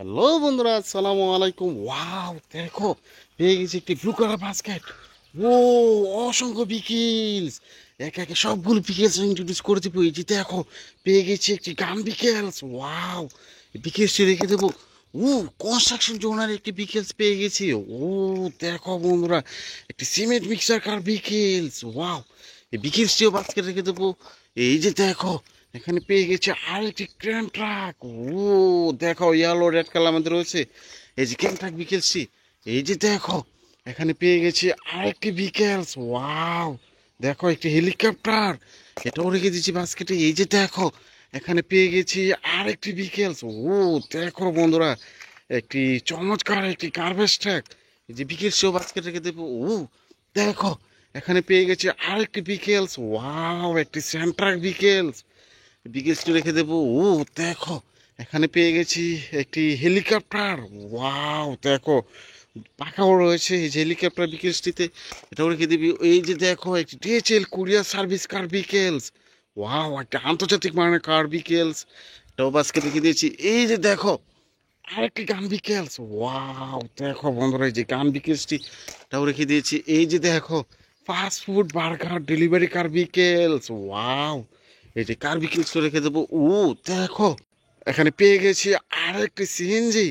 Hello বন্ধুরা, আসসালামু আলাইকুম। ওয়াও, দেখো পেয়ে গেছি একটি ব্লু কালার বাস্কেট। ও, অসংখ্য বিকেলস। একে একে সবগুলো বিকেলস ইন্ট্রোডিউস করে দেবো। এই যে দেখো, পেয়ে গেছি একটি গান বিকেলস। ওয়াও, বিকেলসটি রেখে দেবো। ও, কনস্ট্রাকশন জোনার একটি বিকেলস পেয়ে গেছি। ও, দেখো বন্ধুরা, একটি সিমেন্ট মিক্সার কার বিকেলস। ওয়াও, এই বিকেলসটিও বাস্কেট রেখে দেবো। এই যে দেখো, এখানে পেয়ে গেছে আরেকটি ক্রেন ট্রাক। ও, দেখো ইয়েলো রেড কালার আমাদের রয়েছে। এই যে ক্রেন ট্রাক বিকেলসটি। এই যে দেখো, এখানে পেয়ে গেছি আরেকটি বিকেলস। ওয়াও, দেখো একটি হেলিকপ্টার, এটাও রেখে দিচ্ছি বাস্কেটে। এই যে দেখো, এখানে পেয়ে গেছি আরেকটি বিকেলস। ও, দেখো বন্ধুরা, একটি চমৎকার একটি গার্বেজ ট্রাক। এই যে বিকেলসটিও বাস্কেট রেখে দেবো। ও, দেখো, এখানে পেয়ে গেছি আরেকটি বিকেলস। ওয়াও, একটি সেন্ট্রাক বিকেলস। বিকেলসটি রেখে দেবো। ও, দেখো, এখানে পেয়ে গেছি একটি হেলিকপ্টার। ওয়াও, দেখো পাখাও রয়েছে এই যে হেলিকপ্টার বিকেলসটিতে, এটাও রেখে দিবি। এই যে দেখো, একটি ডিএচএল কুরিয়ার সার্ভিস কার বিকেলস। ওয়াও, একটা আন্তর্জাতিক মানের কার বিকেলস, এটাও বাসকে রেখে দিয়েছি। এই যে দেখো, আরেকটি গান বিকেলস। ওয়াও, দেখো বন্ধুরা, এই যে গান বিকেলসটি এটাও রেখে দিয়েছি। এই যে দেখো, ফাস্ট ফুড বার্গার ডেলিভারি কার বিকেলস। ওয়াও, এই যে কার বিকেলসটা রেখে দেবো। ও, দেখো, এখানে পেয়ে গেছি আরেকটি সিএনজি,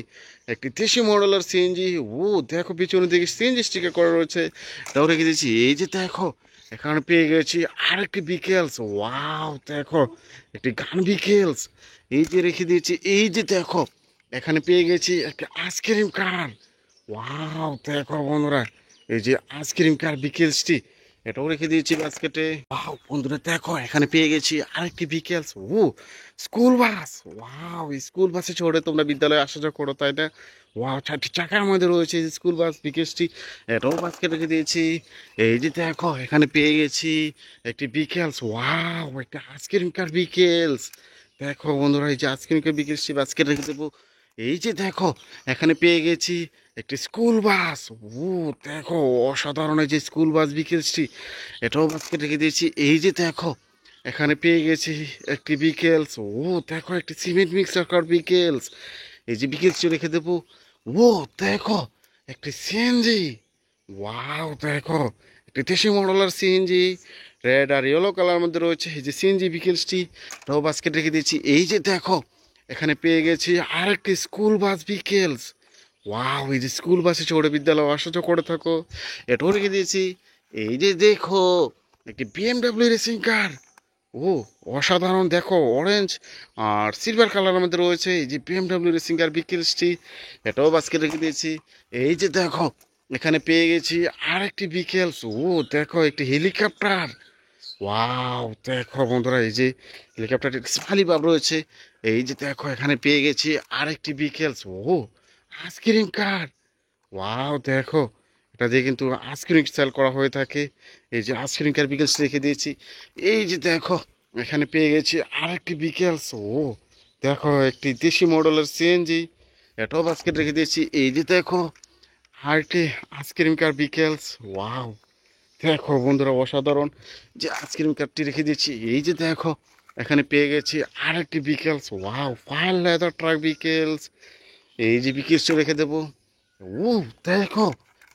একটি দেশি মডেলের সিএনজি। ও, দেখো পিছনে দিকে সিএনজি স্টিকার করা রয়েছে, এটাও রেখে দিয়েছি। এই যে দেখো, এখানে পেয়ে গেছি আরেকটি বিকেলস। ওয়াও, দেখো একটি গান বিকেলস, এই যে রেখে দিয়েছি। এই যে দেখো, এখানে পেয়ে গেছি একটা আইসক্রিম কার। ওয়াও, দেখো বন্ধুরা, এই যে আইসক্রিম কার বিকেলসটি, এটাও রেখে দিয়েছি বাস্কেটে। ওয়াও বন্ধুরা, দেখো এখানে পেয়ে গেছি আরেকটি বিকেলস। ও, স্কুল বাস। ওয়াও, স্কুল বাসে চড়ে তোমরা বিদ্যালয়ে আসা যাওয়া করো, তাই না? ওয়াও, 4টি চাকার মধ্যে রয়েছে এই যে স্কুল বাস বিকেলসটি, এটাও বাস্কেটে রেখে দিয়েছি। এই যে দেখো, এখানে পেয়ে গেছি একটি বিকেলস। ওয়াও, একটা আইসক্রিম কার বিকেলস। দেখো বন্ধুরা, এই যে আইসক্রিম কার বিকেলসটি বাস্কেটে রেখে দেবো। এই যে দেখো, এখানে পেয়ে গেছি একটি স্কুল বাস। ও, দেখো অসাধারণ এই যে স্কুল বাস বিকেলসটি, এটাও বাস্কেটে রেখে দিয়েছি। এই যে দেখো, এখানে পেয়ে গেছি একটি বিকেলস। ও, দেখো একটি সিমেন্ট মিক্সার কার বিকেলস, এই যে বিকেলসটি রেখে দেবো। ও, দেখো একটি সিএনজি। ওয়াও, দেখো একটি দেশি মডেলের সিএনজি, রেড আর ইয়েলো কালার মধ্যে রয়েছে এই যে সিএনজি বিকেলসটি, এটাও বাস্কেট রেখে দিয়েছি। এই যে দেখো, এখানে পেয়ে গেছি আরেকটি স্কুল বাস বিকেলস। ওয়াও, এই যে স্কুল বাসে চড়ে বিদ্যালয় আসা যাওয়া করে থাকো, এটাও রেখে দিয়েছি। এই যে দেখো, একটি বিএমডাব্লিউ রেসিং কার। ও, অসাধারণ, দেখো অরেঞ্জ আর সিলভার কালারের মধ্যে রয়েছে এই যে বিএমডাব্লিউ রেসিং কার বিকেলসটি, এটাও বাস্কেট রেখে দিয়েছি। এই যে দেখো, এখানে পেয়ে গেছি আরেকটি বিকেলস। ও, দেখো একটি হেলিকপ্টার। ওয়াও, দেখো বন্ধুরা, এই যে হেলিকপ্টারটির স্মাইলি ভাব রয়েছে। এই যে দেখো, এখানে পেয়ে গেছি আরেকটি বিকেলস। ও, আইসক্রিম কার। ওয়াও, দেখো এটা দিয়ে কিন্তু আইসক্রিম সেল করা হয়ে থাকে। এই যে আইসক্রিম কার বিকেলস রেখে দিয়েছি। এই যে দেখো, এখানে পেয়ে গেছি আরেকটি বিকেলস। ও, দেখো একটি দেশি মডেলের সিএনজি, এটাও বাস্কেট রেখে দিয়েছি। এই যে দেখো, আরেকটি আইসক্রিম কার বিকেলস। ওয়াও, দেখো বন্ধুরা, অসাধারণ যে আইসক্রিম কারটি রেখে দিয়েছি। এই যে দেখো, এখানে পেয়ে গেছি আরেকটি বিকেলস। ওয়াও, ফাইন লেদার ট্রাক বিকেলস, এই যে বিকেলসটা রেখে দেবো। ও, দেখো,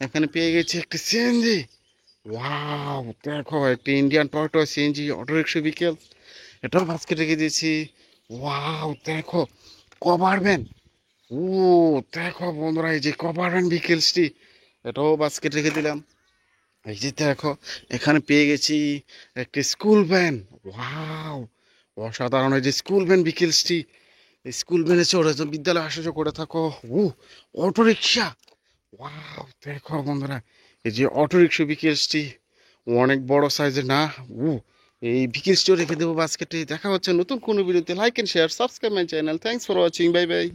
এখানে পেয়ে গেছি একটি সিএনজি। ওয়াও, দেখো একটি ইন্ডিয়ান টয়টো সিএনজি অটোরিক্সা বিকেলস, এটাও বাস্কেট রেখে দিয়েছি। ওয়াও, দেখো কভার ভ্যান। ও, দেখো বন্ধুরা, এই যে কভার ভ্যান বিকেলসটি, এটাও বাস্কেট রেখে দিলাম। এই যে দেখো, এখানে পেয়ে গেছি একটি স্কুল ভ্যান। ওয়াও, অসাধারণ এই যে স্কুল ভ্যান বিকেলসটি, এই স্কুল ভ্যানে চড়ে তো বিদ্যালয়ে আসা যাওয়া করে থাকো। ও, অটো রিক্সা। ওয়াও, দেখো বন্ধুরা, এই যে অটো রিক্সা বিকেলসটি, অনেক বড় সাইজের না। ও, এই বিকেলসটিও রেখে দেবো বাস্কেটে। দেখা হচ্ছে নতুন কোনো ভিডিওতে। Like and share, subscribe my channel. Thanks for watching, bye by.